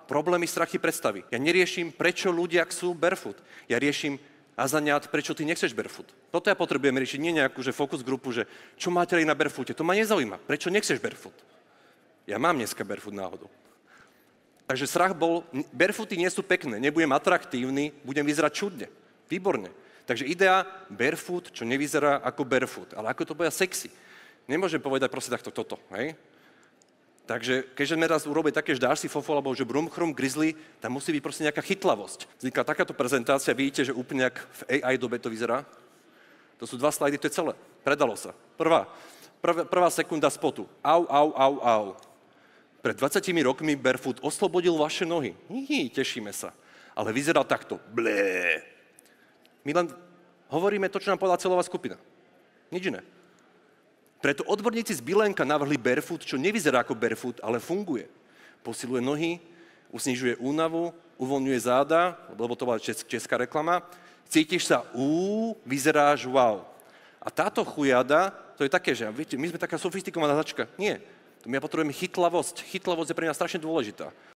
problémy, strachy, predstavy. Ja neriešim, prečo ľudia chcú barefoot. Ja riešim azaniát, prečo ty nechceš barefoot. Toto ja potrebujem riešiť, nie nejakú že focus grupu, že čo máte aj na barefoote. To ma nezaujíma. Prečo nechceš barefoot? Ja mám dneska barefoot náhodou. Takže strach bol, barefooty nie sú pekné, nebudem atraktívny, budem vyzerať čudne. Výborne. Takže idea barefoot, čo nevyzerá ako barefoot, ale ako to bude sexy. Nemôžem povedať proste takto toto, hej? Takže keďže sme raz urobili také, že dáš si fofo, alebo že brumchrum, grizzly, tam musí byť proste nejaká chytlavosť. Vznikla takáto prezentácia, vidíte, že úplne jak v AI dobe to vyzerá. To sú 2 slajdy, to je celé. Predalo sa. Prvá sekunda spotu. Au, au, au, au. Pred 20 rokmi barefoot oslobodil vaše nohy. Tešíme sa. Ale vyzeral takto. Blé. My len hovoríme to, čo nám povedala celová skupina. Nič iné. Preto odborníci z Bilenka navrhli barefoot, čo nevyzerá ako barefoot, ale funguje. Posiluje nohy, usnižuje únavu, uvoľňuje záda, lebo to bola česká reklama. Cítiš sa, vyzeráš wow. A táto chujada, to je také, že viete, my sme taká sofistikovaná značka. Nie. My potrebujeme chytlavosť. Chytlavosť je pre nás strašne dôležitá.